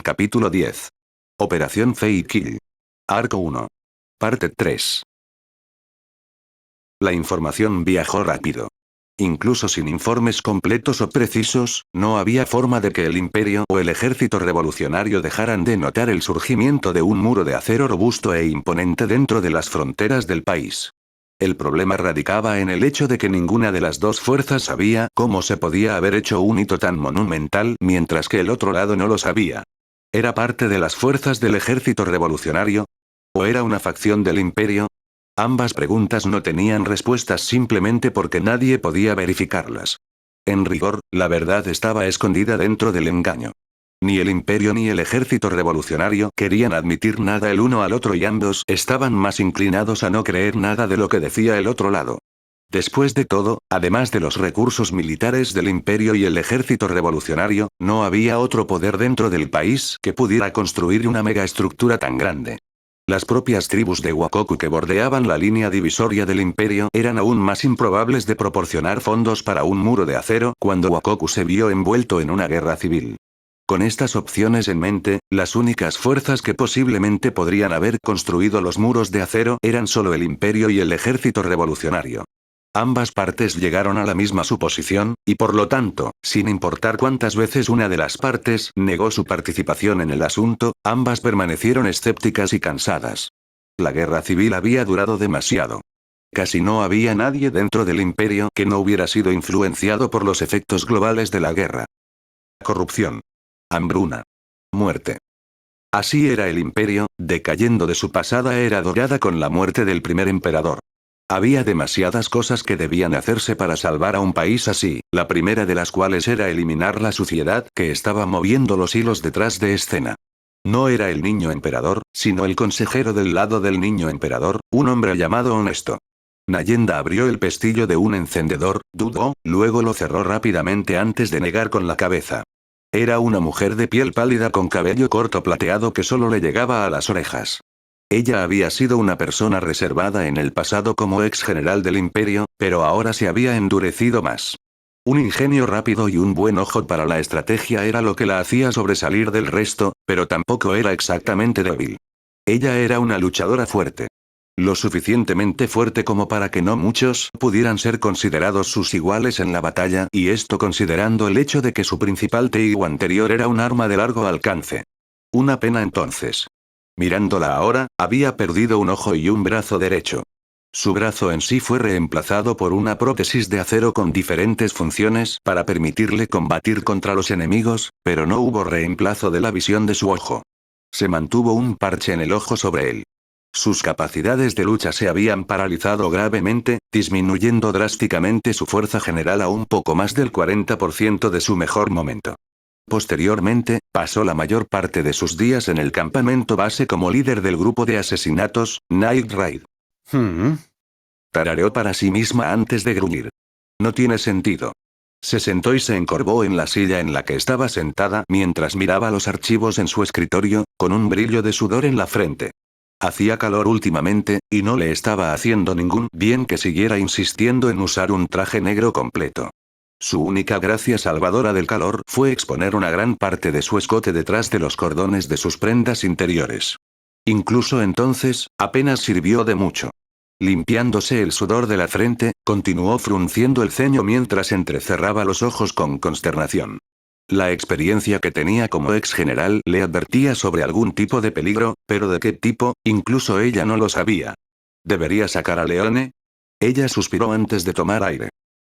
Capítulo 10. Operación Fake Kill. Arco 1. Parte 3. La información viajó rápido. Incluso sin informes completos o precisos, no había forma de que el Imperio o el Ejército Revolucionario dejaran de notar el surgimiento de un muro de acero robusto e imponente dentro de las fronteras del país. El problema radicaba en el hecho de que ninguna de las dos fuerzas sabía cómo se podía haber hecho un hito tan monumental, mientras que el otro lado no lo sabía. ¿Era parte de las fuerzas del Ejército Revolucionario? ¿O era una facción del Imperio? Ambas preguntas no tenían respuestas simplemente porque nadie podía verificarlas. En rigor, la verdad estaba escondida dentro del engaño. Ni el Imperio ni el Ejército Revolucionario querían admitir nada el uno al otro y ambos estaban más inclinados a no creer nada de lo que decía el otro lado. Después de todo, además de los recursos militares del Imperio y el Ejército Revolucionario, no había otro poder dentro del país que pudiera construir una megaestructura tan grande. Las propias tribus de Wakoku que bordeaban la línea divisoria del Imperio eran aún más improbables de proporcionar fondos para un muro de acero cuando Wakoku se vio envuelto en una guerra civil. Con estas opciones en mente, las únicas fuerzas que posiblemente podrían haber construido los muros de acero eran solo el Imperio y el Ejército Revolucionario. Ambas partes llegaron a la misma suposición, y por lo tanto, sin importar cuántas veces una de las partes negó su participación en el asunto, ambas permanecieron escépticas y cansadas. La guerra civil había durado demasiado. Casi no había nadie dentro del Imperio que no hubiera sido influenciado por los efectos globales de la guerra. Corrupción. Hambruna. Muerte. Así era el Imperio, decayendo de su pasada era dorada con la muerte del primer emperador. Había demasiadas cosas que debían hacerse para salvar a un país así, la primera de las cuales era eliminar la suciedad que estaba moviendo los hilos detrás de escena. No era el niño emperador, sino el consejero del lado del niño emperador, un hombre llamado Honesto. Nayenda abrió el pestillo de un encendedor, dudó, luego lo cerró rápidamente antes de negar con la cabeza. Era una mujer de piel pálida con cabello corto plateado que solo le llegaba a las orejas. Ella había sido una persona reservada en el pasado como ex general del Imperio, pero ahora se había endurecido más. Un ingenio rápido y un buen ojo para la estrategia era lo que la hacía sobresalir del resto, pero tampoco era exactamente débil. Ella era una luchadora fuerte. Lo suficientemente fuerte como para que no muchos pudieran ser considerados sus iguales en la batalla, y esto considerando el hecho de que su principal Teigo anterior era un arma de largo alcance. Una pena entonces. Mirándola ahora, había perdido un ojo y un brazo derecho. Su brazo en sí fue reemplazado por una prótesis de acero con diferentes funciones para permitirle combatir contra los enemigos, pero no hubo reemplazo de la visión de su ojo. Se mantuvo un parche en el ojo sobre él. Sus capacidades de lucha se habían paralizado gravemente, disminuyendo drásticamente su fuerza general a un poco más del 40% de su mejor momento. Posteriormente, pasó la mayor parte de sus días en el campamento base como líder del grupo de asesinatos, Night Raid. Tarareó para sí misma antes de gruñir. No tiene sentido. Se sentó y se encorvó en la silla en la que estaba sentada mientras miraba los archivos en su escritorio, con un brillo de sudor en la frente. Hacía calor últimamente, y no le estaba haciendo ningún bien que siguiera insistiendo en usar un traje negro completo. Su única gracia salvadora del calor fue exponer una gran parte de su escote detrás de los cordones de sus prendas interiores. Incluso entonces, apenas sirvió de mucho. Limpiándose el sudor de la frente, continuó frunciendo el ceño mientras entrecerraba los ojos con consternación. La experiencia que tenía como ex general le advertía sobre algún tipo de peligro, pero ¿de qué tipo? Incluso ella no lo sabía. ¿Debería sacar a Leone? Ella suspiró antes de tomar aire.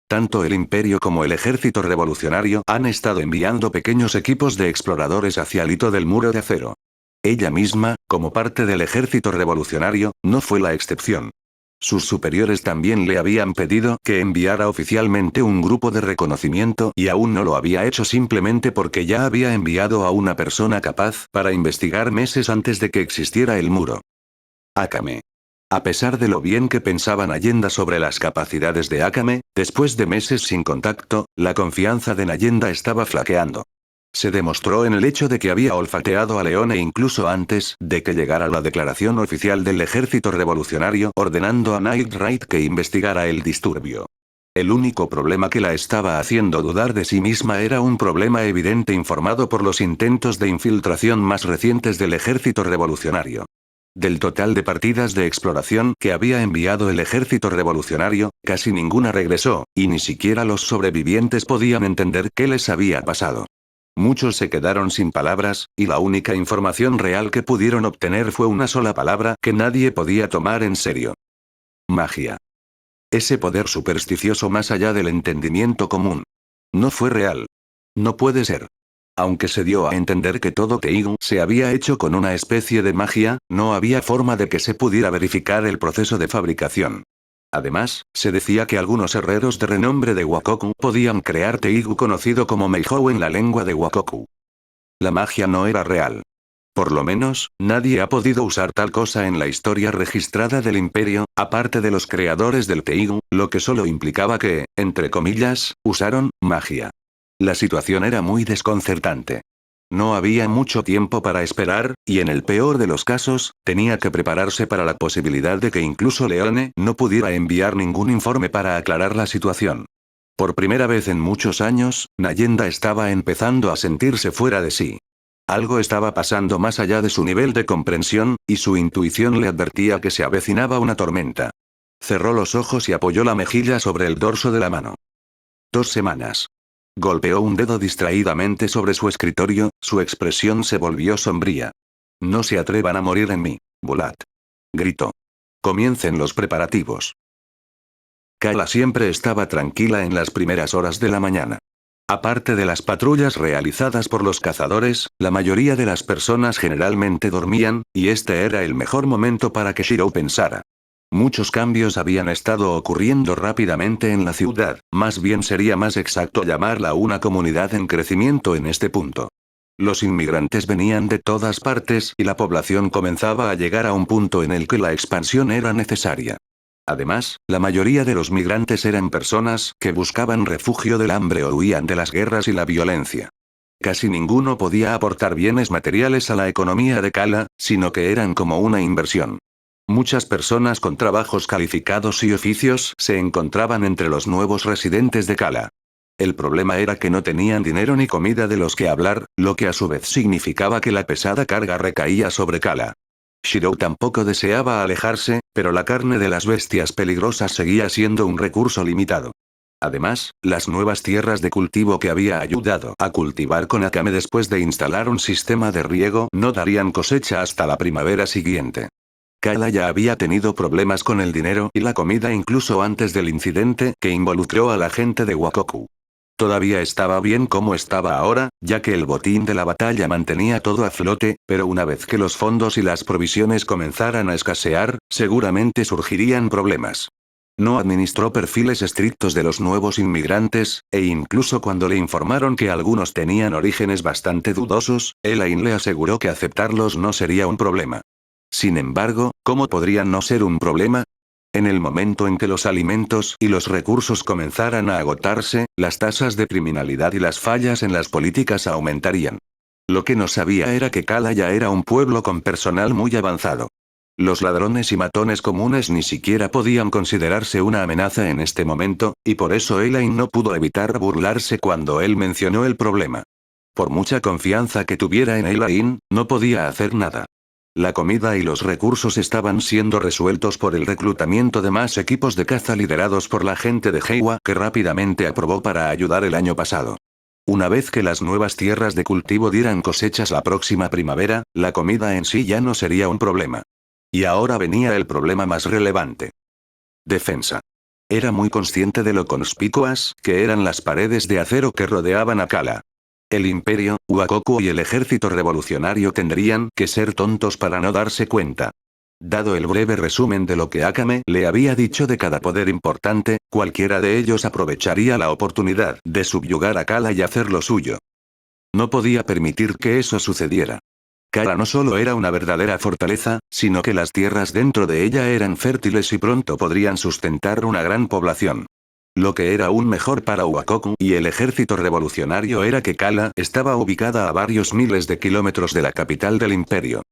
Tanto el Imperio como el Ejército Revolucionario han estado enviando pequeños equipos de exploradores hacia el hito del muro de acero. Ella misma, como parte del Ejército Revolucionario, no fue la excepción. Sus superiores también le habían pedido que enviara oficialmente un grupo de reconocimiento y aún no lo había hecho simplemente porque ya había enviado a una persona capaz para investigar meses antes de que existiera el muro. Akame. A pesar de lo bien que pensaba Nayenda sobre las capacidades de Akame, después de meses sin contacto, la confianza de Nayenda estaba flaqueando. Se demostró en el hecho de que había olfateado a Leone incluso antes de que llegara la declaración oficial del Ejército Revolucionario ordenando a Night Raid que investigara el disturbio. El único problema que la estaba haciendo dudar de sí misma era un problema evidente informado por los intentos de infiltración más recientes del ejército revolucionario. Del total de partidas de exploración que había enviado el ejército revolucionario, casi ninguna regresó, y ni siquiera los sobrevivientes podían entender qué les había pasado. Muchos se quedaron sin palabras, y la única información real que pudieron obtener fue una sola palabra que nadie podía tomar en serio. Magia. Ese poder supersticioso más allá del entendimiento común. No fue real. No puede ser. Aunque se dio a entender que todo Teigu se había hecho con una especie de magia, no había forma de que se pudiera verificar el proceso de fabricación. Además, se decía que algunos herreros de renombre de Wakoku podían crear Teigu conocido como Meihou en la lengua de Wakoku. La magia no era real. Por lo menos, nadie ha podido usar tal cosa en la historia registrada del imperio, aparte de los creadores del Teigu, lo que solo implicaba que, entre comillas, usaron magia. La situación era muy desconcertante. No había mucho tiempo para esperar, y en el peor de los casos, tenía que prepararse para la posibilidad de que incluso Leone no pudiera enviar ningún informe para aclarar la situación. Por primera vez en muchos años, Nayenda estaba empezando a sentirse fuera de sí. Algo estaba pasando más allá de su nivel de comprensión, y su intuición le advertía que se avecinaba una tormenta. Cerró los ojos y apoyó la mejilla sobre el dorso de la mano. 2 semanas. Golpeó un dedo distraídamente sobre su escritorio, su expresión se volvió sombría. No se atrevan a morir en mí, Bulat. Gritó. Comiencen los preparativos. Kala siempre estaba tranquila en las primeras horas de la mañana. Aparte de las patrullas realizadas por los cazadores, la mayoría de las personas generalmente dormían, y este era el mejor momento para que Shirou pensara. Muchos cambios habían estado ocurriendo rápidamente en la ciudad, más bien sería más exacto llamarla una comunidad en crecimiento en este punto. Los inmigrantes venían de todas partes y la población comenzaba a llegar a un punto en el que la expansión era necesaria. Además, la mayoría de los migrantes eran personas que buscaban refugio del hambre o huían de las guerras y la violencia. Casi ninguno podía aportar bienes materiales a la economía de Kala, sino que eran como una inversión. Muchas personas con trabajos calificados y oficios se encontraban entre los nuevos residentes de Kala. El problema era que no tenían dinero ni comida de los que hablar, lo que a su vez significaba que la pesada carga recaía sobre Kala. Shirou tampoco deseaba alejarse, pero la carne de las bestias peligrosas seguía siendo un recurso limitado. Además, las nuevas tierras de cultivo que había ayudado a cultivar con Akame después de instalar un sistema de riego no darían cosecha hasta la primavera siguiente. Kala ya había tenido problemas con el dinero y la comida incluso antes del incidente que involucró a la gente de Wakoku. Todavía estaba bien como estaba ahora, ya que el botín de la batalla mantenía todo a flote, pero una vez que los fondos y las provisiones comenzaran a escasear, seguramente surgirían problemas. No administró perfiles estrictos de los nuevos inmigrantes, e incluso cuando le informaron que algunos tenían orígenes bastante dudosos, Elaine le aseguró que aceptarlos no sería un problema. Sin embargo, ¿cómo podrían no ser un problema? En el momento en que los alimentos y los recursos comenzaran a agotarse, las tasas de criminalidad y las fallas en las políticas aumentarían. Lo que no sabía era que Kala ya era un pueblo con personal muy avanzado. Los ladrones y matones comunes ni siquiera podían considerarse una amenaza en este momento, y por eso Elaine no pudo evitar burlarse cuando él mencionó el problema. Por mucha confianza que tuviera en Elaine, no podía hacer nada. La comida y los recursos estaban siendo resueltos por el reclutamiento de más equipos de caza liderados por la gente de Heiwa que rápidamente aprobó para ayudar el año pasado. Una vez que las nuevas tierras de cultivo dieran cosechas la próxima primavera, la comida en sí ya no sería un problema. Y ahora venía el problema más relevante. Defensa. Era muy consciente de lo conspicuas que eran las paredes de acero que rodeaban a Kala. El imperio, Wakoku y el ejército revolucionario tendrían que ser tontos para no darse cuenta. Dado el breve resumen de lo que Akame le había dicho de cada poder importante, cualquiera de ellos aprovecharía la oportunidad de subyugar a Kala y hacer lo suyo. No podía permitir que eso sucediera. Kala no solo era una verdadera fortaleza, sino que las tierras dentro de ella eran fértiles y pronto podrían sustentar una gran población. Lo que era aún mejor para Wakoku y el ejército revolucionario era que Kala estaba ubicada a varios miles de kilómetros de la capital del imperio.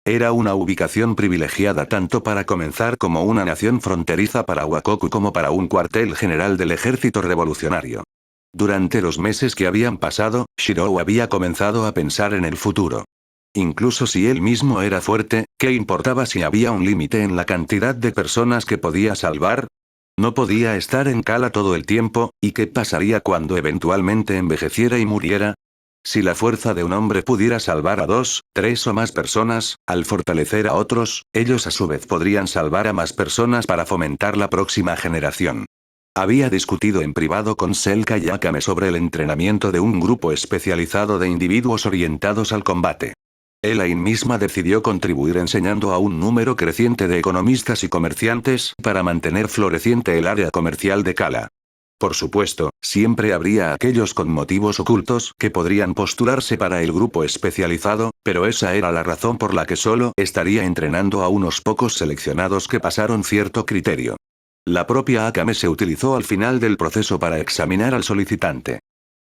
Era una ubicación privilegiada tanto para comenzar como una nación fronteriza para Wakoku como para un cuartel general del ejército revolucionario. Durante los meses que habían pasado, Shirou había comenzado a pensar en el futuro. Incluso si él mismo era fuerte, ¿qué importaba si había un límite en la cantidad de personas que podía salvar? No podía estar en Cala todo el tiempo, ¿y qué pasaría cuando eventualmente envejeciera y muriera? Si la fuerza de un hombre pudiera salvar a 2, 3 o más personas, al fortalecer a otros, ellos a su vez podrían salvar a más personas para fomentar la próxima generación. Había discutido en privado con Selka y Akame sobre el entrenamiento de un grupo especializado de individuos orientados al combate. Elaine misma decidió contribuir enseñando a un número creciente de economistas y comerciantes para mantener floreciente el área comercial de Cala. Por supuesto, siempre habría aquellos con motivos ocultos que podrían postularse para el grupo especializado, pero esa era la razón por la que solo estaría entrenando a unos pocos seleccionados que pasaron cierto criterio. La propia Akame se utilizó al final del proceso para examinar al solicitante.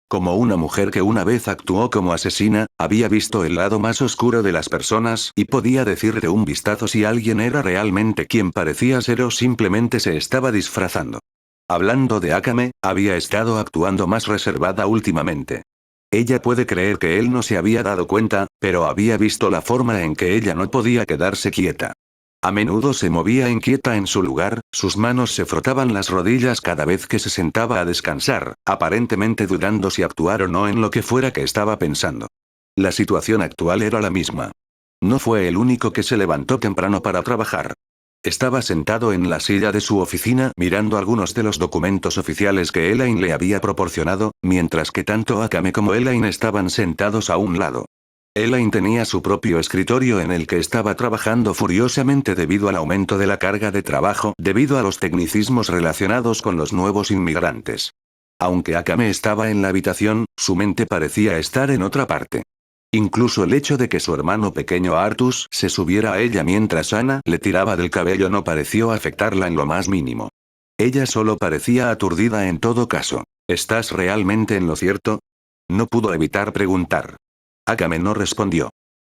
Como una mujer que una vez actuó como asesina, había visto el lado más oscuro de las personas y podía decir de un vistazo si alguien era realmente quien parecía ser o simplemente se estaba disfrazando. Hablando de Akame, había estado actuando más reservada últimamente. Ella puede creer que él no se había dado cuenta, pero había visto la forma en que ella no podía quedarse quieta. A menudo se movía inquieta en su lugar, sus manos se frotaban las rodillas cada vez que se sentaba a descansar, aparentemente dudando si actuar o no en lo que fuera que estaba pensando. La situación actual era la misma. No fue el único que se levantó temprano para trabajar. Estaba sentado en la silla de su oficina mirando algunos de los documentos oficiales que Elaine le había proporcionado, mientras que tanto Akame como Elaine estaban sentados a un lado. Elaine tenía su propio escritorio en el que estaba trabajando furiosamente debido al aumento de la carga de trabajo, debido a los tecnicismos relacionados con los nuevos inmigrantes. Aunque Akame estaba en la habitación, su mente parecía estar en otra parte. Incluso el hecho de que su hermano pequeño Artus se subiera a ella mientras Ana le tiraba del cabello no pareció afectarla en lo más mínimo. Ella solo parecía aturdida en todo caso. ¿Estás realmente en lo cierto? No pudo evitar preguntar. Akame no respondió.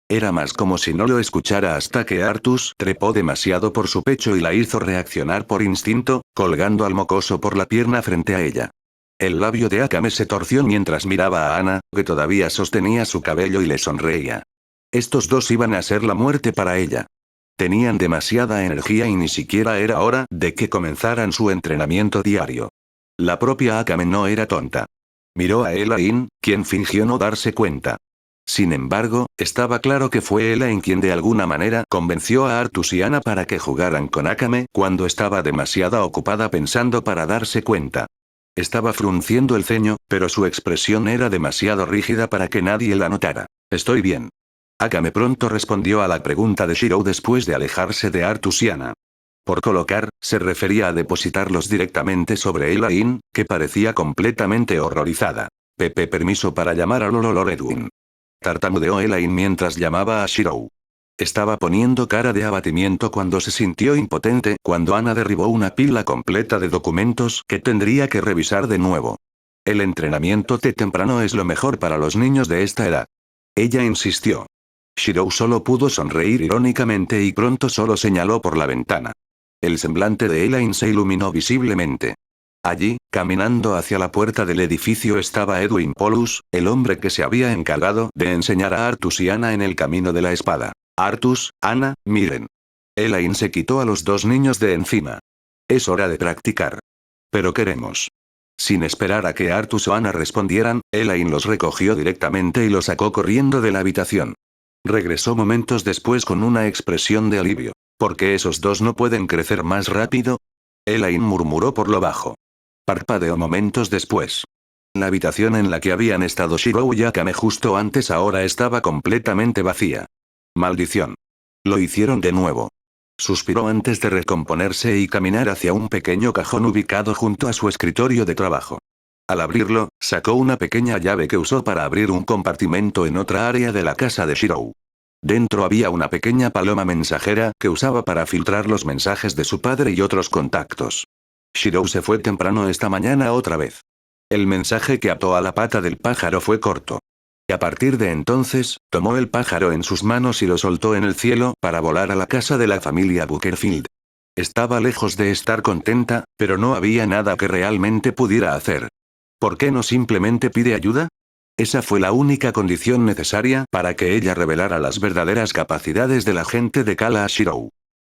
Era más como si no lo escuchara hasta que Artus trepó demasiado por su pecho y la hizo reaccionar por instinto, colgando al mocoso por la pierna frente a ella. El labio de Akame se torció mientras miraba a Ana, que todavía sostenía su cabello y le sonreía. Estos dos iban a ser la muerte para ella. Tenían demasiada energía y ni siquiera era hora de que comenzaran su entrenamiento diario. La propia Akame no era tonta. Miró a Elaine, quien fingió no darse cuenta. Sin embargo, estaba claro que fue Elaine quien de alguna manera convenció a Artus y Ana para que jugaran con Akame cuando estaba demasiado ocupada pensando para darse cuenta. Estaba frunciendo el ceño, pero su expresión era demasiado rígida para que nadie la notara. Estoy bien. Akame pronto respondió a la pregunta de Shirou después de alejarse de Artus y Ana. Por colocar, se refería a depositarlos directamente sobre Elaine, que parecía completamente horrorizada. Pepe permiso para llamar a Lololor Edwin. Tartamudeó Elaine mientras llamaba a Shirou. Estaba poniendo cara de abatimiento cuando se sintió impotente cuando Ana derribó una pila completa de documentos que tendría que revisar de nuevo. El entrenamiento de temprano es lo mejor para los niños de esta edad. Ella insistió. Shirou solo pudo sonreír irónicamente y pronto solo señaló por la ventana. El semblante de Elaine se iluminó visiblemente. Allí, caminando hacia la puerta del edificio estaba Edwin Polus, el hombre que se había encargado de enseñar a Artus y Ana en el camino de la espada. Artus, Ana, miren. Elaine se quitó a los dos niños de encima. Es hora de practicar. Pero queremos. Sin esperar a que Artus o Ana respondieran, Elaine los recogió directamente y los sacó corriendo de la habitación. Regresó momentos después con una expresión de alivio. ¿Por qué esos dos no pueden crecer más rápido? Elaine murmuró por lo bajo. Parpadeó momentos después. La habitación en la que habían estado Shirou y Akame justo antes ahora estaba completamente vacía. Maldición. Lo hicieron de nuevo. Suspiró antes de recomponerse y caminar hacia un pequeño cajón ubicado junto a su escritorio de trabajo. Al abrirlo, sacó una pequeña llave que usó para abrir un compartimento en otra área de la casa de Shirou. Dentro había una pequeña paloma mensajera que usaba para filtrar los mensajes de su padre y otros contactos. Shirou se fue temprano esta mañana otra vez. El mensaje que ató a la pata del pájaro fue corto. Y a partir de entonces, tomó el pájaro en sus manos y lo soltó en el cielo para volar a la casa de la familia Buckerfield. Estaba lejos de estar contenta, pero no había nada que realmente pudiera hacer. ¿Por qué no simplemente pide ayuda? Esa fue la única condición necesaria para que ella revelara las verdaderas capacidades de la gente de Kala a Shirou.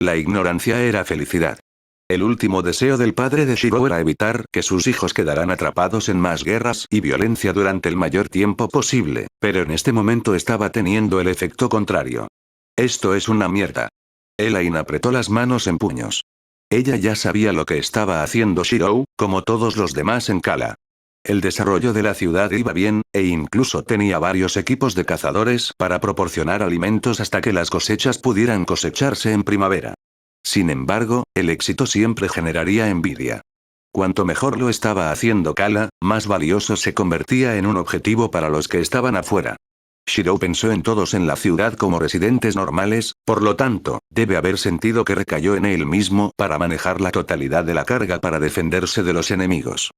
La ignorancia era felicidad. El último deseo del padre de Shirou era evitar que sus hijos quedaran atrapados en más guerras y violencia durante el mayor tiempo posible, pero en este momento estaba teniendo el efecto contrario. Esto es una mierda. Elaine apretó las manos en puños. Ella ya sabía lo que estaba haciendo Shirou, como todos los demás en Kala. El desarrollo de la ciudad iba bien, e incluso tenía varios equipos de cazadores para proporcionar alimentos hasta que las cosechas pudieran cosecharse en primavera. Sin embargo, el éxito siempre generaría envidia. Cuanto mejor lo estaba haciendo Kala, más valioso se convertía en un objetivo para los que estaban afuera. Shirou pensó en todos en la ciudad como residentes normales, por lo tanto, debe haber sentido que recayó en él mismo para manejar la totalidad de la carga para defenderse de los enemigos.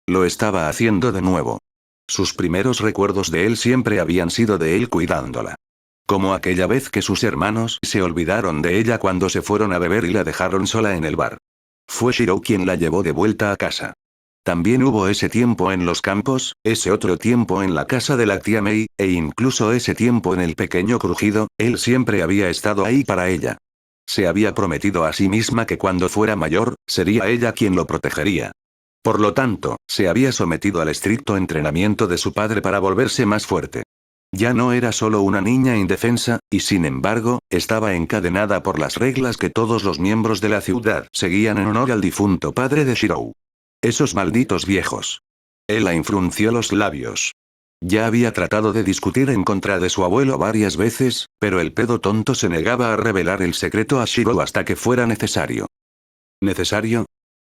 Lo estaba haciendo de nuevo. Sus primeros recuerdos de él siempre habían sido de él cuidándola. Como aquella vez que sus hermanos se olvidaron de ella cuando se fueron a beber y la dejaron sola en el bar. Fue Shirou quien la llevó de vuelta a casa. También hubo ese tiempo en los campos, ese otro tiempo en la casa de la tía Mei, e incluso ese tiempo en el pequeño crujido, él siempre había estado ahí para ella. Se había prometido a sí misma que cuando fuera mayor, sería ella quien lo protegería. Por lo tanto, se había sometido al estricto entrenamiento de su padre para volverse más fuerte. Ya no era solo una niña indefensa, y sin embargo, estaba encadenada por las reglas que todos los miembros de la ciudad seguían en honor al difunto padre de Shirou. Esos malditos viejos. Elaine frunció los labios. Ya había tratado de discutir en contra de su abuelo varias veces, pero el pedo tonto se negaba a revelar el secreto a Shirou hasta que fuera necesario. ¿Necesario?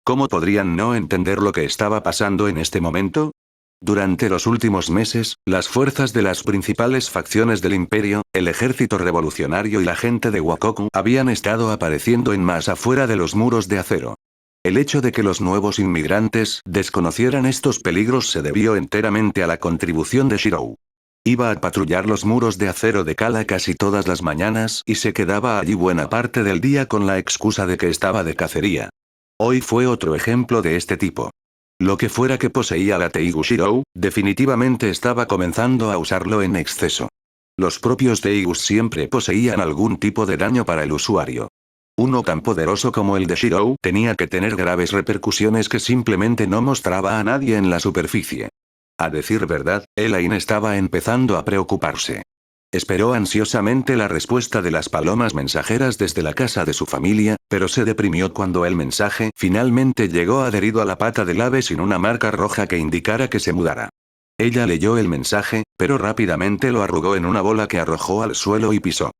¿Cómo podrían no entender lo que estaba pasando en este momento? Durante los últimos meses, las fuerzas de las principales facciones del imperio, el ejército revolucionario y la gente de Wakoku habían estado apareciendo en masa fuera de los muros de acero. El hecho de que los nuevos inmigrantes desconocieran estos peligros se debió enteramente a la contribución de Shirou. Iba a patrullar los muros de acero de Kala casi todas las mañanas y se quedaba allí buena parte del día con la excusa de que estaba de cacería. Hoy fue otro ejemplo de este tipo. Lo que fuera que poseía la Teigu Shirou, definitivamente estaba comenzando a usarlo en exceso. Los propios Teigus siempre poseían algún tipo de daño para el usuario. Uno tan poderoso como el de Shirou tenía que tener graves repercusiones que simplemente no mostraba a nadie en la superficie. A decir verdad, Elaine estaba empezando a preocuparse. Esperó ansiosamente la respuesta de las palomas mensajeras desde la casa de su familia, pero se deprimió cuando el mensaje finalmente llegó adherido a la pata del ave sin una marca roja que indicara que se mudara. Ella leyó el mensaje, pero rápidamente lo arrugó en una bola que arrojó al suelo y pisó.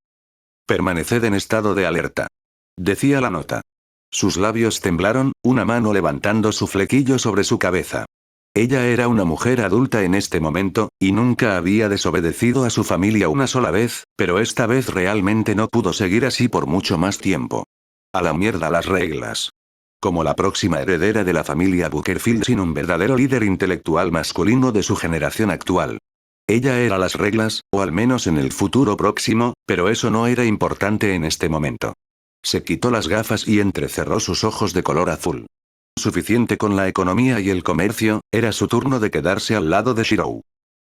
Permaneced en estado de alerta. Decía la nota. Sus labios temblaron, una mano levantando su flequillo sobre su cabeza. Ella era una mujer adulta en este momento, y nunca había desobedecido a su familia una sola vez, pero esta vez realmente no pudo seguir así por mucho más tiempo. A la mierda las reglas. Como la próxima heredera de la familia Buckerfield sin un verdadero líder intelectual masculino de su generación actual. Ella era las reglas, o al menos en el futuro próximo, pero eso no era importante en este momento. Se quitó las gafas y entrecerró sus ojos de color azul. Suficiente con la economía y el comercio, era su turno de quedarse al lado de Shirou.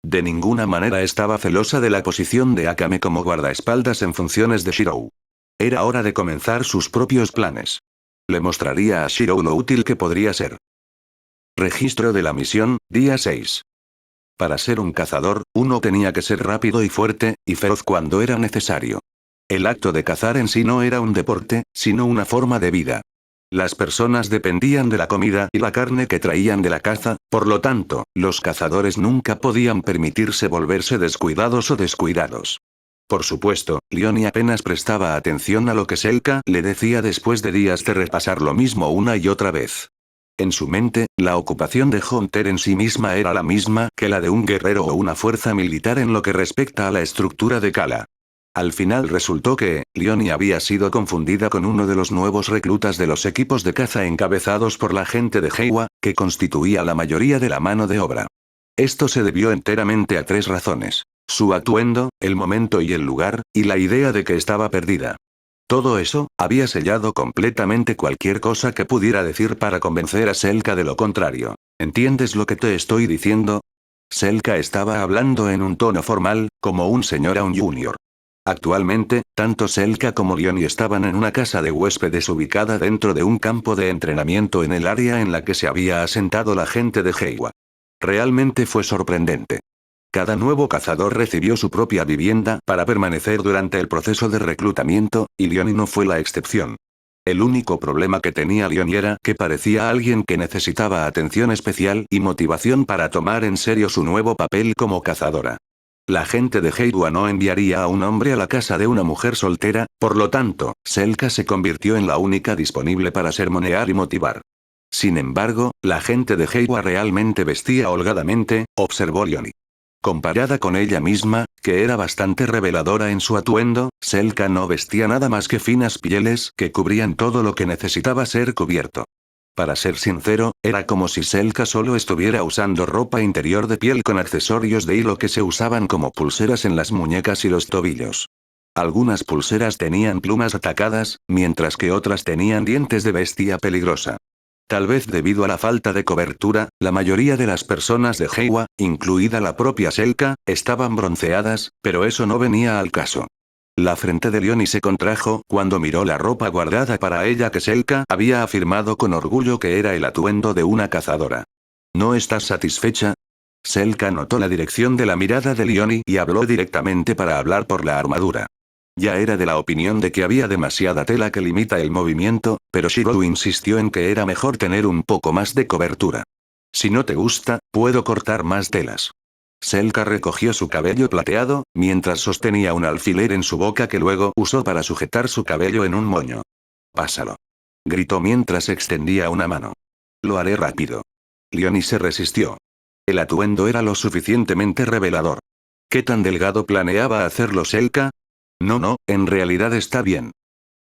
De ninguna manera estaba celosa de la posición de Akame como guardaespaldas en funciones de Shirou. Era hora de comenzar sus propios planes. Le mostraría a Shirou lo útil que podría ser. Registro de la misión, día 6. Para ser un cazador, uno tenía que ser rápido y fuerte, y feroz cuando era necesario. El acto de cazar en sí no era un deporte, sino una forma de vida. Las personas dependían de la comida y la carne que traían de la caza, por lo tanto, los cazadores nunca podían permitirse volverse descuidados o descuidados. Por supuesto, Leonie apenas prestaba atención a lo que Selka le decía después de días de repasar lo mismo una y otra vez. En su mente, la ocupación de Hunter en sí misma era la misma que la de un guerrero o una fuerza militar en lo que respecta a la estructura de Kala. Al final resultó que, Leonie había sido confundida con uno de los nuevos reclutas de los equipos de caza encabezados por la gente de Heiwa, que constituía la mayoría de la mano de obra. Esto se debió enteramente a tres razones. Su atuendo, el momento y el lugar, y la idea de que estaba perdida. Todo eso, había sellado completamente cualquier cosa que pudiera decir para convencer a Selka de lo contrario. ¿Entiendes lo que te estoy diciendo? Selka estaba hablando en un tono formal, como un señor a un junior. Actualmente, tanto Selka como Leonie estaban en una casa de huéspedes ubicada dentro de un campo de entrenamiento en el área en la que se había asentado la gente de Heiwa. Realmente fue sorprendente. Cada nuevo cazador recibió su propia vivienda para permanecer durante el proceso de reclutamiento, y Leonie no fue la excepción. El único problema que tenía Leonie era que parecía alguien que necesitaba atención especial y motivación para tomar en serio su nuevo papel como cazadora. La gente de Heiwa no enviaría a un hombre a la casa de una mujer soltera, por lo tanto, Selka se convirtió en la única disponible para sermonear y motivar. Sin embargo, la gente de Heiwa realmente vestía holgadamente, observó Leonie. Comparada con ella misma, que era bastante reveladora en su atuendo, Selka no vestía nada más que finas pieles que cubrían todo lo que necesitaba ser cubierto. Para ser sincero, era como si Selka solo estuviera usando ropa interior de piel con accesorios de hilo que se usaban como pulseras en las muñecas y los tobillos. Algunas pulseras tenían plumas atacadas, mientras que otras tenían dientes de bestia peligrosa. Tal vez debido a la falta de cobertura, la mayoría de las personas de Heiwa, incluida la propia Selka, estaban bronceadas, pero eso no venía al caso. La frente de Leonie se contrajo cuando miró la ropa guardada para ella que Selka había afirmado con orgullo que era el atuendo de una cazadora. ¿No estás satisfecha? Selka notó la dirección de la mirada de Leonie y habló directamente para hablar por la armadura. Ya era de la opinión de que había demasiada tela que limita el movimiento, pero Shirou insistió en que era mejor tener un poco más de cobertura. Si no te gusta, puedo cortar más telas. Selka recogió su cabello plateado, mientras sostenía un alfiler en su boca que luego usó para sujetar su cabello en un moño. Pásalo. Gritó mientras extendía una mano. Lo haré rápido. Leonie se resistió. El atuendo era lo suficientemente revelador. ¿Qué tan delgado planeaba hacerlo Selka? No, en realidad está bien.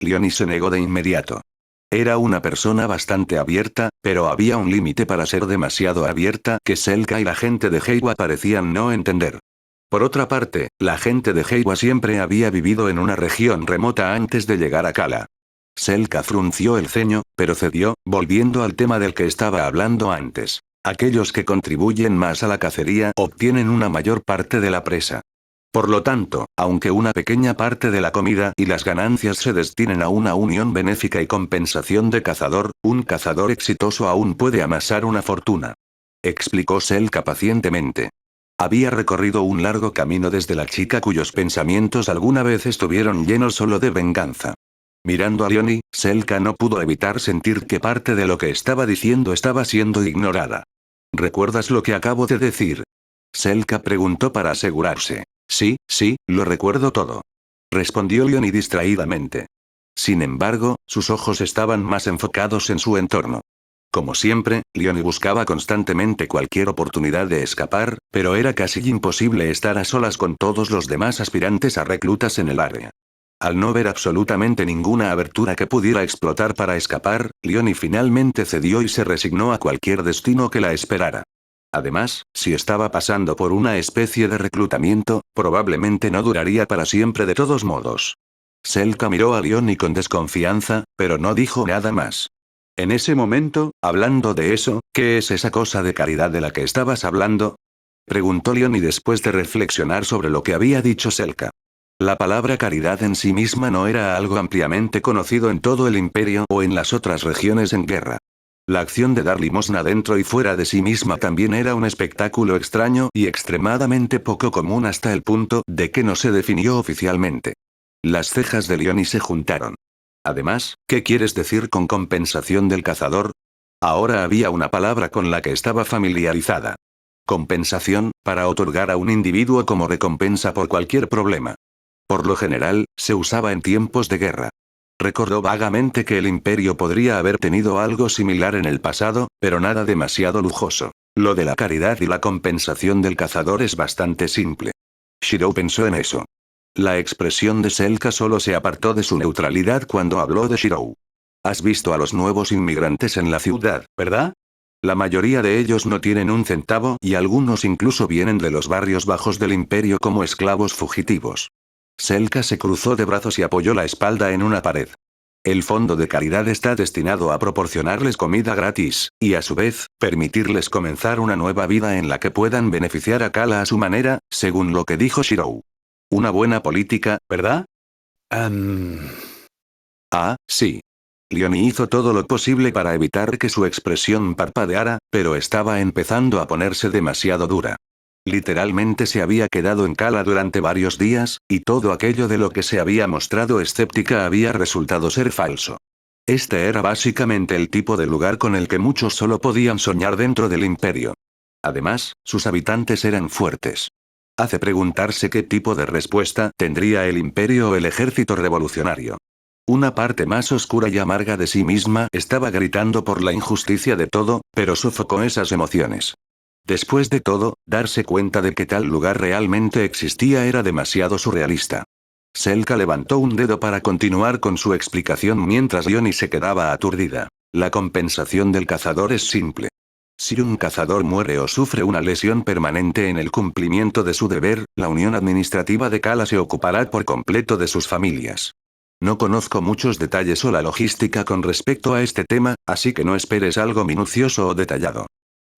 Leonie se negó de inmediato. Era una persona bastante abierta, pero había un límite para ser demasiado abierta que Selka y la gente de Heiwa parecían no entender. Por otra parte, la gente de Heiwa siempre había vivido en una región remota antes de llegar a Kala. Selka frunció el ceño, pero cedió, volviendo al tema del que estaba hablando antes. Aquellos que contribuyen más a la cacería obtienen una mayor parte de la presa. Por lo tanto, aunque una pequeña parte de la comida y las ganancias se destinen a una unión benéfica y compensación de cazador, un cazador exitoso aún puede amasar una fortuna. Explicó Selka pacientemente. Había recorrido un largo camino desde la chica cuyos pensamientos alguna vez estuvieron llenos solo de venganza. Mirando a Leonie, Selka no pudo evitar sentir que parte de lo que estaba diciendo estaba siendo ignorada. ¿Recuerdas lo que acabo de decir? Selka preguntó para asegurarse. Sí, lo recuerdo todo. Respondió Leonie distraídamente. Sin embargo, sus ojos estaban más enfocados en su entorno. Como siempre, Leonie buscaba constantemente cualquier oportunidad de escapar, pero era casi imposible estar a solas con todos los demás aspirantes a reclutas en el área. Al no ver absolutamente ninguna abertura que pudiera explotar para escapar, Leonie finalmente cedió y se resignó a cualquier destino que la esperara. Además, si estaba pasando por una especie de reclutamiento, probablemente no duraría para siempre de todos modos. Selka miró a Leonie con desconfianza, pero no dijo nada más. En ese momento, hablando de eso, ¿qué es esa cosa de caridad de la que estabas hablando? Preguntó Leonie después de reflexionar sobre lo que había dicho Selka. La palabra caridad en sí misma no era algo ampliamente conocido en todo el imperio o en las otras regiones en guerra. La acción de dar limosna dentro y fuera de sí misma también era un espectáculo extraño y extremadamente poco común hasta el punto de que no se definió oficialmente. Las cejas de Leonie se juntaron. Además, ¿qué quieres decir con compensación del cazador? Ahora había una palabra con la que estaba familiarizada. Compensación, para otorgar a un individuo como recompensa por cualquier problema. Por lo general, se usaba en tiempos de guerra. Recordó vagamente que el imperio podría haber tenido algo similar en el pasado, pero nada demasiado lujoso. Lo de la caridad y la compensación del cazador es bastante simple. Shirou pensó en eso. La expresión de Selka solo se apartó de su neutralidad cuando habló de Shirou. Has visto a los nuevos inmigrantes en la ciudad, ¿verdad? La mayoría de ellos no tienen un centavo y algunos incluso vienen de los barrios bajos del imperio como esclavos fugitivos. Selka se cruzó de brazos y apoyó la espalda en una pared. El fondo de caridad está destinado a proporcionarles comida gratis, y a su vez, permitirles comenzar una nueva vida en la que puedan beneficiar a Kala a su manera, según lo que dijo Shirou. Una buena política, ¿verdad? Ah, sí. Leonie hizo todo lo posible para evitar que su expresión parpadeara, pero estaba empezando a ponerse demasiado dura. Literalmente se había quedado en Kala durante varios días, y todo aquello de lo que se había mostrado escéptica había resultado ser falso. Este era básicamente el tipo de lugar con el que muchos solo podían soñar dentro del imperio. Además, sus habitantes eran fuertes. Hace preguntarse qué tipo de respuesta tendría el imperio o el ejército revolucionario. Una parte más oscura y amarga de sí misma estaba gritando por la injusticia de todo, pero sofocó esas emociones. Después de todo, darse cuenta de que tal lugar realmente existía era demasiado surrealista. Selka levantó un dedo para continuar con su explicación mientras Leonie se quedaba aturdida. La compensación del cazador es simple. Si un cazador muere o sufre una lesión permanente en el cumplimiento de su deber, la Unión Administrativa de Kala se ocupará por completo de sus familias. No conozco muchos detalles o la logística con respecto a este tema, así que no esperes algo minucioso o detallado.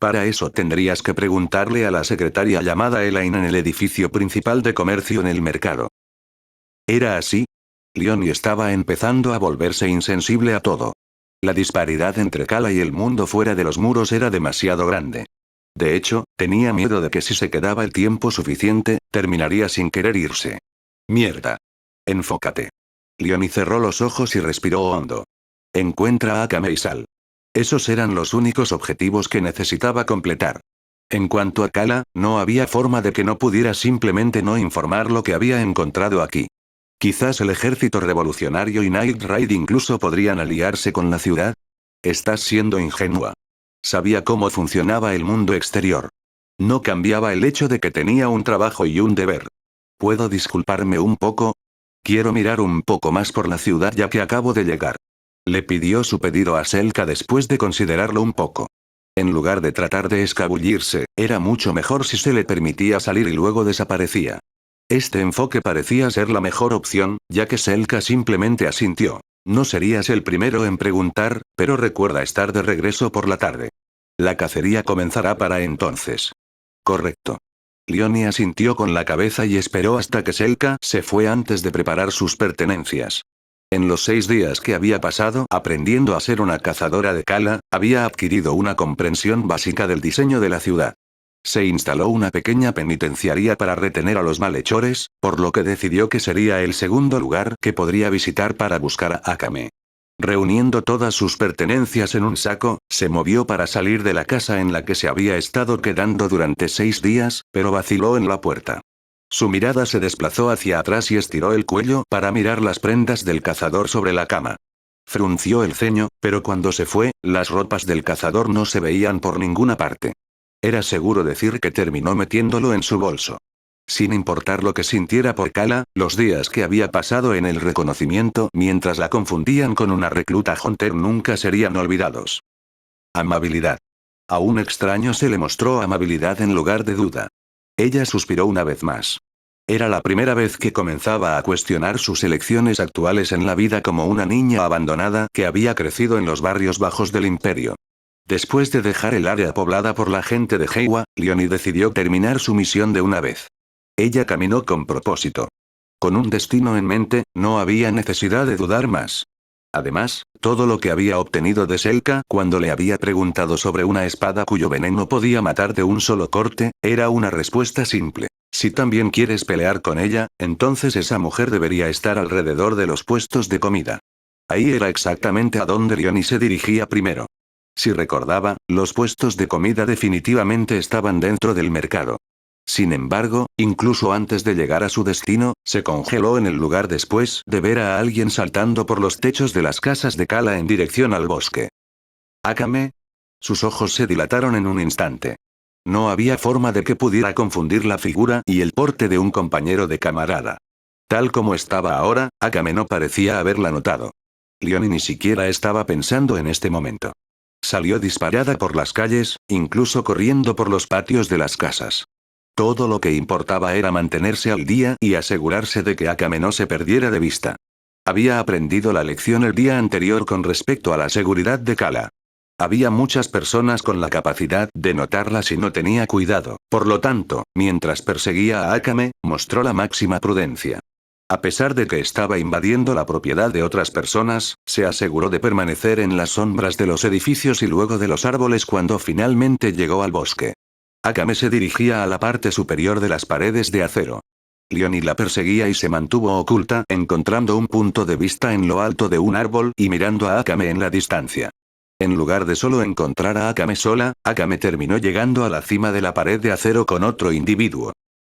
Para eso tendrías que preguntarle a la secretaria llamada Elaine en el edificio principal de comercio en el mercado. ¿Era así? Leonie estaba empezando a volverse insensible a todo. La disparidad entre Kala y el mundo fuera de los muros era demasiado grande. De hecho, tenía miedo de que si se quedaba el tiempo suficiente, terminaría sin querer irse. Mierda. Enfócate. Leonie cerró los ojos y respiró hondo. Encuentra a Akame y sal. Esos eran los únicos objetivos que necesitaba completar. En cuanto a Kala, no había forma de que no pudiera simplemente no informar lo que había encontrado aquí. Quizás el ejército revolucionario y Night Raid incluso podrían aliarse con la ciudad. Estás siendo ingenua. Sabía cómo funcionaba el mundo exterior. No cambiaba el hecho de que tenía un trabajo y un deber. ¿Puedo disculparme un poco? Quiero mirar un poco más por la ciudad ya que acabo de llegar. Le pidió su pedido a Selka después de considerarlo un poco. En lugar de tratar de escabullirse, era mucho mejor si se le permitía salir y luego desaparecía. Este enfoque parecía ser la mejor opción, ya que Selka simplemente asintió. No serías el primero en preguntar, pero recuerda estar de regreso por la tarde. La cacería comenzará para entonces. Correcto. Leonie asintió con la cabeza y esperó hasta que Selka se fue antes de preparar sus pertenencias. En los 6 días que había pasado aprendiendo a ser una cazadora de Kala, había adquirido una comprensión básica del diseño de la ciudad. Se instaló una pequeña penitenciaría para retener a los malhechores, por lo que decidió que sería el segundo lugar que podría visitar para buscar a Akame. Reuniendo todas sus pertenencias en un saco, se movió para salir de la casa en la que se había estado quedando durante 6 días, pero vaciló en la puerta. Su mirada se desplazó hacia atrás y estiró el cuello para mirar las prendas del cazador sobre la cama. Frunció el ceño, pero cuando se fue, las ropas del cazador no se veían por ninguna parte. Era seguro decir que terminó metiéndolo en su bolso. Sin importar lo que sintiera por Kala, los días que había pasado en el reconocimiento mientras la confundían con una recluta Hunter nunca serían olvidados. Amabilidad. A un extraño se le mostró amabilidad en lugar de duda. Ella suspiró una vez más. Era la primera vez que comenzaba a cuestionar sus elecciones actuales en la vida como una niña abandonada que había crecido en los barrios bajos del imperio. Después de dejar el área poblada por la gente de Heiwa, Leonie decidió terminar su misión de una vez. Ella caminó con propósito. Con un destino en mente, no había necesidad de dudar más. Además, todo lo que había obtenido de Selka cuando le había preguntado sobre una espada cuyo veneno podía matar de un solo corte, era una respuesta simple. Si también quieres pelear con ella, entonces esa mujer debería estar alrededor de los puestos de comida. Ahí era exactamente a donde Leonie se dirigía primero. Si recordaba, los puestos de comida definitivamente estaban dentro del mercado. Sin embargo, incluso antes de llegar a su destino, se congeló en el lugar después de ver a alguien saltando por los techos de las casas de Kala en dirección al bosque. ¿Akame? Sus ojos se dilataron en un instante. No había forma de que pudiera confundir la figura y el porte de un compañero de camarada. Tal como estaba ahora, Akame no parecía haberla notado. Leonie ni siquiera estaba pensando en este momento. Salió disparada por las calles, incluso corriendo por los patios de las casas. Todo lo que importaba era mantenerse al día y asegurarse de que Akame no se perdiera de vista. Había aprendido la lección el día anterior con respecto a la seguridad de Kala. Había muchas personas con la capacidad de notarla si no tenía cuidado, por lo tanto, mientras perseguía a Akame, mostró la máxima prudencia. A pesar de que estaba invadiendo la propiedad de otras personas, se aseguró de permanecer en las sombras de los edificios y luego de los árboles cuando finalmente llegó al bosque. Akame se dirigía a la parte superior de las paredes de acero. Leonie la perseguía y se mantuvo oculta, encontrando un punto de vista en lo alto de un árbol y mirando a Akame en la distancia. En lugar de solo encontrar a Akame sola, Akame terminó llegando a la cima de la pared de acero con otro individuo.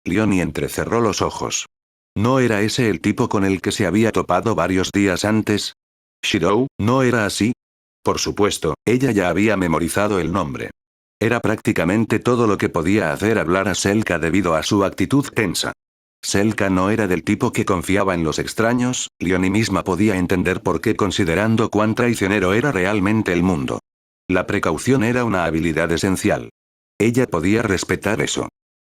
Leonie entrecerró los ojos. ¿No era ese el tipo con el que se había topado varios días antes? ¿Shirou, no era así? Por supuesto, ella ya había memorizado el nombre. Era prácticamente todo lo que podía hacer hablar a Selka debido a su actitud tensa. Selka no era del tipo que confiaba en los extraños, Leonie misma podía entender por qué considerando cuán traicionero era realmente el mundo. La precaución era una habilidad esencial. Ella podía respetar eso.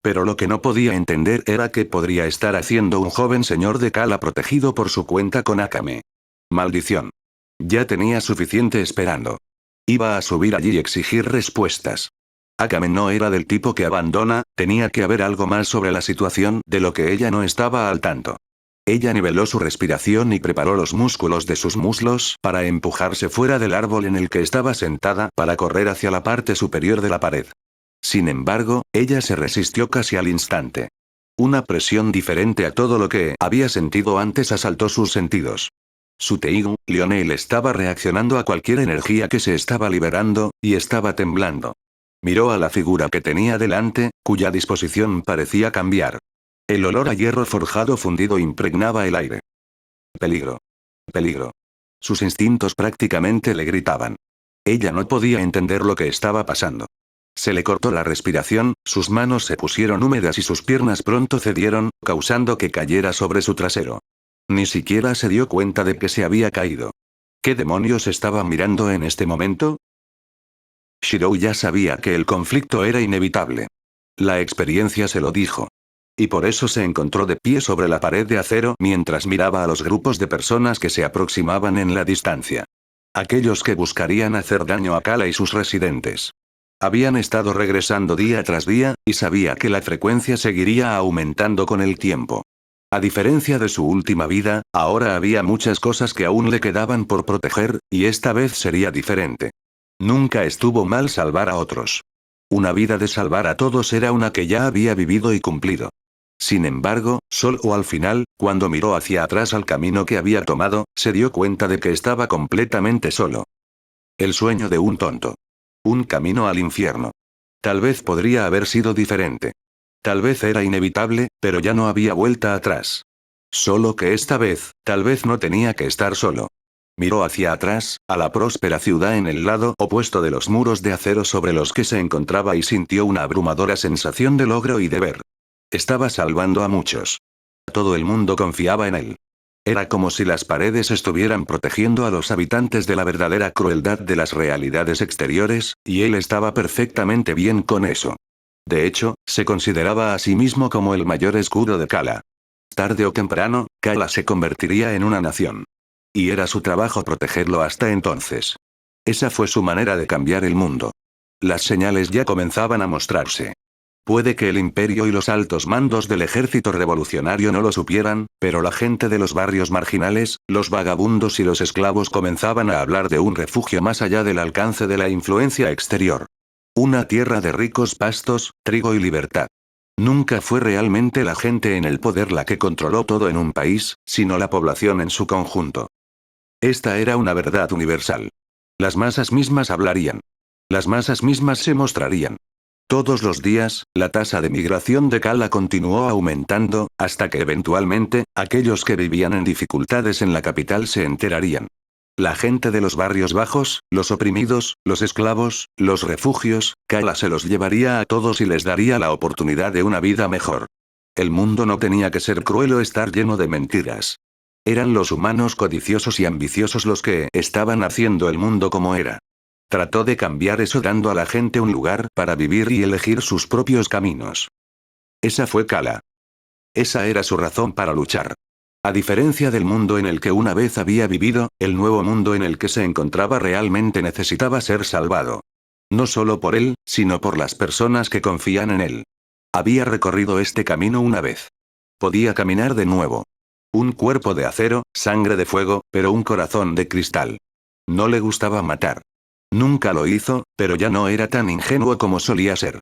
Pero lo que no podía entender era qué podría estar haciendo un joven señor de Kala protegido por su cuenta con Akame. Maldición. Ya tenía suficiente esperando. Iba a subir allí y exigir respuestas. Akame no era del tipo que abandona, tenía que haber algo más sobre la situación de lo que ella no estaba al tanto. Ella niveló su respiración y preparó los músculos de sus muslos para empujarse fuera del árbol en el que estaba sentada para correr hacia la parte superior de la pared. Sin embargo, ella se resistió casi al instante. Una presión diferente a todo lo que había sentido antes asaltó sus sentidos. Su Teigu, Lionel estaba reaccionando a cualquier energía que se estaba liberando, y estaba temblando. Miró a la figura que tenía delante, cuya disposición parecía cambiar. El olor a hierro forjado fundido impregnaba el aire. Peligro. Peligro. Sus instintos prácticamente le gritaban. Ella no podía entender lo que estaba pasando. Se le cortó la respiración, sus manos se pusieron húmedas y sus piernas pronto cedieron, causando que cayera sobre su trasero. Ni siquiera se dio cuenta de que se había caído. ¿Qué demonios estaba mirando en este momento? Shirou ya sabía que el conflicto era inevitable. La experiencia se lo dijo. Y por eso se encontró de pie sobre la pared de acero mientras miraba a los grupos de personas que se aproximaban en la distancia. Aquellos que buscarían hacer daño a Kala y sus residentes. Habían estado regresando día tras día, y sabía que la frecuencia seguiría aumentando con el tiempo. A diferencia de su última vida, ahora había muchas cosas que aún le quedaban por proteger, y esta vez sería diferente. Nunca estuvo mal salvar a otros. Una vida de salvar a todos era una que ya había vivido y cumplido. Sin embargo, solo al final, cuando miró hacia atrás al camino que había tomado, se dio cuenta de que estaba completamente solo. El sueño de un tonto. Un camino al infierno. Tal vez podría haber sido diferente. Tal vez era inevitable, pero ya no había vuelta atrás. Solo que esta vez, tal vez no tenía que estar solo. Miró hacia atrás, a la próspera ciudad en el lado opuesto de los muros de acero sobre los que se encontraba y sintió una abrumadora sensación de logro y deber. Estaba salvando a muchos. Todo el mundo confiaba en él. Era como si las paredes estuvieran protegiendo a los habitantes de la verdadera crueldad de las realidades exteriores, y él estaba perfectamente bien con eso. De hecho, se consideraba a sí mismo como el mayor escudo de Kala. Tarde o temprano, Kala se convertiría en una nación. Y era su trabajo protegerlo hasta entonces. Esa fue su manera de cambiar el mundo. Las señales ya comenzaban a mostrarse. Puede que el imperio y los altos mandos del ejército revolucionario no lo supieran, pero la gente de los barrios marginales, los vagabundos y los esclavos comenzaban a hablar de un refugio más allá del alcance de la influencia exterior. Una tierra de ricos pastos, trigo y libertad. Nunca fue realmente la gente en el poder la que controló todo en un país, sino la población en su conjunto. Esta era una verdad universal. Las masas mismas hablarían. Las masas mismas se mostrarían. Todos los días, la tasa de migración de Kala continuó aumentando, hasta que eventualmente, aquellos que vivían en dificultades en la capital se enterarían. La gente de los barrios bajos, los oprimidos, los esclavos, los refugios, Kala se los llevaría a todos y les daría la oportunidad de una vida mejor. El mundo no tenía que ser cruel o estar lleno de mentiras. Eran los humanos codiciosos y ambiciosos los que estaban haciendo el mundo como era. Trató de cambiar eso dando a la gente un lugar para vivir y elegir sus propios caminos. Esa fue Kala. Esa era su razón para luchar. A diferencia del mundo en el que una vez había vivido, el nuevo mundo en el que se encontraba realmente necesitaba ser salvado. No solo por él, sino por las personas que confían en él. Había recorrido este camino una vez. Podía caminar de nuevo. Un cuerpo de acero, sangre de fuego, pero un corazón de cristal. No le gustaba matar. Nunca lo hizo, pero ya no era tan ingenuo como solía ser.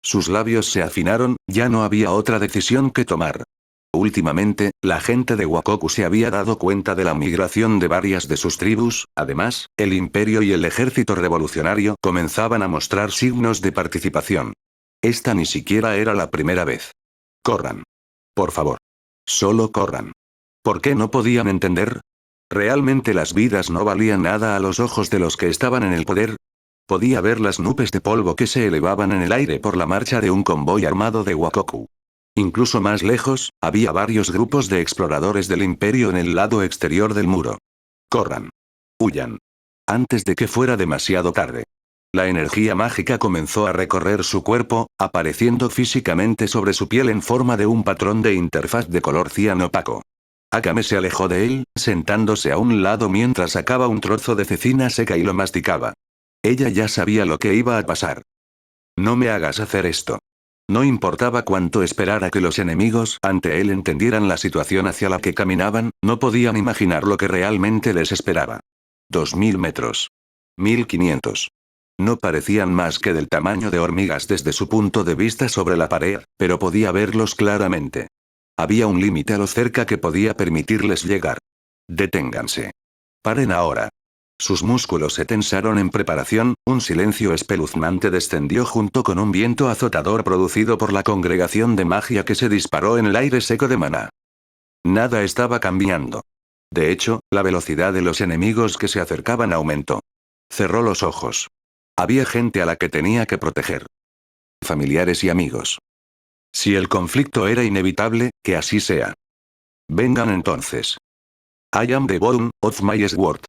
Sus labios se afinaron, ya no había otra decisión que tomar. Últimamente, la gente de Wakoku se había dado cuenta de la migración de varias de sus tribus, además, el imperio y el ejército revolucionario comenzaban a mostrar signos de participación. Esta ni siquiera era la primera vez. Corran. Por favor. Solo corran. ¿Por qué no podían entender? ¿Realmente las vidas no valían nada a los ojos de los que estaban en el poder? Podía ver las nubes de polvo que se elevaban en el aire por la marcha de un convoy armado de Wakoku. Incluso más lejos, había varios grupos de exploradores del imperio en el lado exterior del muro. Corran. Huyan. Antes de que fuera demasiado tarde. La energía mágica comenzó a recorrer su cuerpo, apareciendo físicamente sobre su piel en forma de un patrón de interfaz de color cian opaco. Akame se alejó de él, sentándose a un lado mientras sacaba un trozo de cecina seca y lo masticaba. Ella ya sabía lo que iba a pasar. No me hagas hacer esto. No importaba cuánto esperara que los enemigos ante él entendieran la situación hacia la que caminaban, no podían imaginar lo que realmente les esperaba. 2000 metros. 1500. No parecían más que del tamaño de hormigas desde su punto de vista sobre la pared, pero podía verlos claramente. Había un límite a lo cerca que podía permitirles llegar. Deténganse. Paren ahora. Sus músculos se tensaron en preparación, un silencio espeluznante descendió junto con un viento azotador producido por la congregación de magia que se disparó en el aire seco de maná. Nada estaba cambiando. De hecho, la velocidad de los enemigos que se acercaban aumentó. Cerró los ojos. Había gente a la que tenía que proteger. Familiares y amigos. Si el conflicto era inevitable, que así sea. Vengan entonces. I am the bone of my sword.